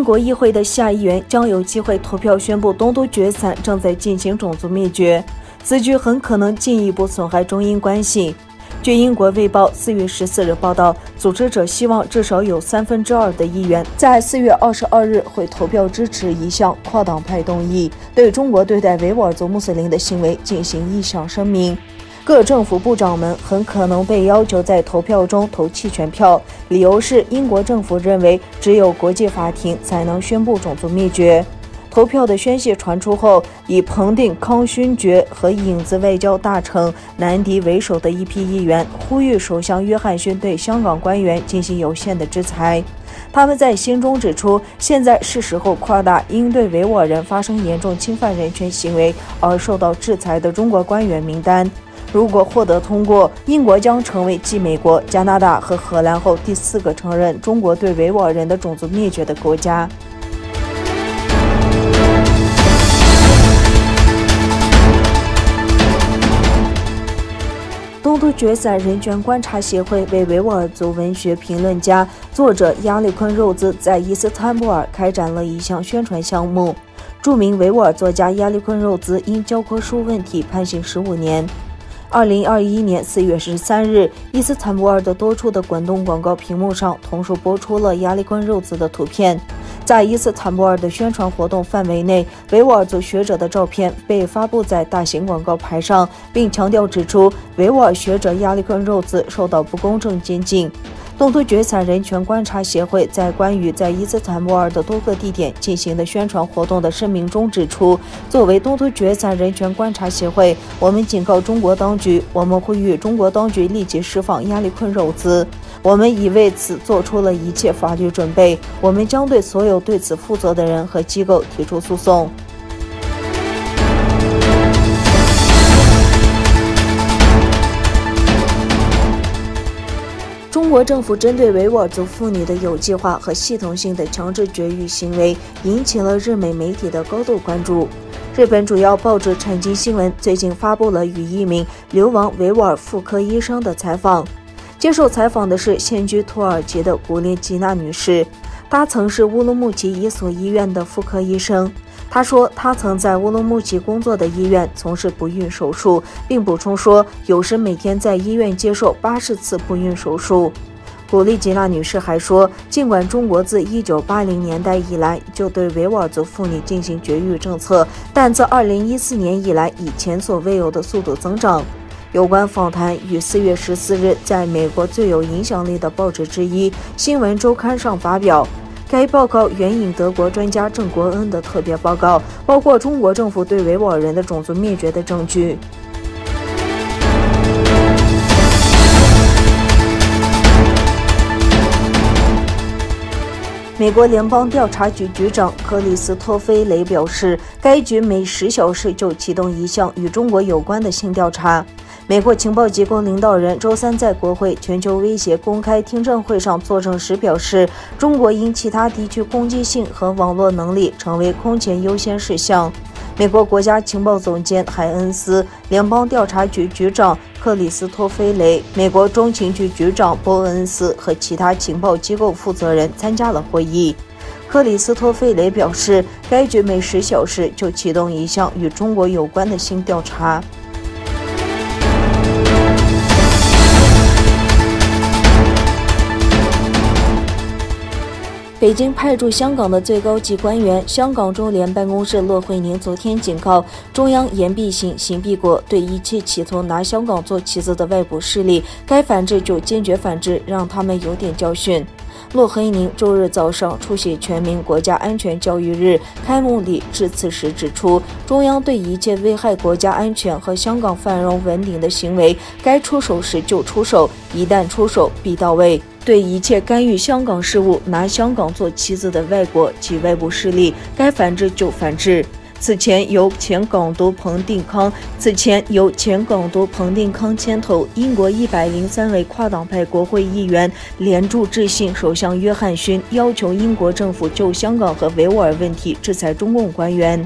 英国议会的下议院将有机会投票宣布东突厥散正在进行种族灭绝，此举很可能进一步损害中英关系。据英国《卫报》4月14日报道，组织者希望至少有2/3的议员在4月22日会投票支持一项跨党派动议，对中国对待维吾尔族穆斯林的行为进行意向声明。各政府部长们很可能被要求在投票中投弃权票，理由是英国政府认为只有国际法庭才能宣布种族灭绝。投票的宣泄传出后，以彭定康勋爵和影子外交大臣南迪为首的一批议员呼吁首相约翰逊对香港官员进行有限的制裁。他们在信中指出，现在是时候夸大因对维吾尔人发生严重侵犯人权行为而受到制裁的中国官员名单。如果获得通过，英国将成为继美国、加拿大和荷兰后第4个承认中国对维吾尔人的种族灭绝的国家。东突厥散人权观察协会为维吾尔族文学评论家、作者亚历坤肉孜在伊斯坦布尔开展了一项宣传项目。著名维吾尔作家亚历坤肉孜因教科书问题判刑15年。2021年4月13日，伊斯坦布尔的多处的滚动广告屏幕上同时播出了亚历坤肉孜的图片。在伊斯坦布尔的宣传活动范围内，维吾尔族学者的照片被发布在大型广告牌上，并强调指出维吾尔学者亚历坤肉孜受到不公正监禁。东突厥散人权观察协会在关于在伊斯坦布尔的多个地点进行的宣传活动的声明中指出，作为东突厥散人权观察协会，我们警告中国当局，我们呼吁中国当局立即释放亚历坤肉孜。我们已为此做出了一切法律准备，我们将对所有对此负责的人和机构提出诉讼。中国政府针对维吾尔族妇女的有计划和系统性的强制绝育行为引起了日美媒体的高度关注。日本主要报纸产经新闻最近发布了与一名流亡维吾尔妇科医生的采访。接受采访的是现居土耳其的古列吉娜女士，她曾是乌鲁木齐一所医院的妇科医生。她说，她曾在乌鲁木齐工作的医院从事不孕手术，并补充说，有时每天在医院接受80次不孕手术。古丽吉娜女士还说，尽管中国自1980年代以来就对维吾尔族妇女进行绝育政策，但自2014年以来以前所未有的速度增长。有关访谈于4月14日在美国最有影响力的报纸之一《新闻周刊》上发表。该报告援引德国专家郑国恩的特别报告，包括中国政府对维吾尔人的种族灭绝的证据。美国联邦调查局局长克里斯托菲雷表示，该局每10小时就启动一项与中国有关的新调查。美国情报机构领导人周三在国会全球威胁公开听证会上作证时表示，中国因其他地区攻击性和网络能力成为空前优先事项。美国国家情报总监海恩斯、联邦调查局局长克里斯托菲雷、美国中情局局长波恩斯和其他情报机构负责人参加了会议。克里斯托菲雷表示，该局每10小时就启动一项与中国有关的新调查。北京派驻香港的最高级官员、香港中联办公室骆惠宁昨天警告，中央言必行，行必果，对一切企图拿香港做棋子的外部势力，该反制就坚决反制，让他们有点教训。骆惠宁周日早上出席全民国家安全教育日开幕礼致辞时指出，中央对一切危害国家安全和香港繁荣稳定的行为，该出手时就出手，一旦出手必到位。对一切干预香港事务、拿香港做棋子的外国及外部势力，该反制就反制。此前由前港督彭定康牵头，英国103位跨党派国会议员联署致信首相约翰逊，要求英国政府就香港和维吾尔问题制裁中共官员。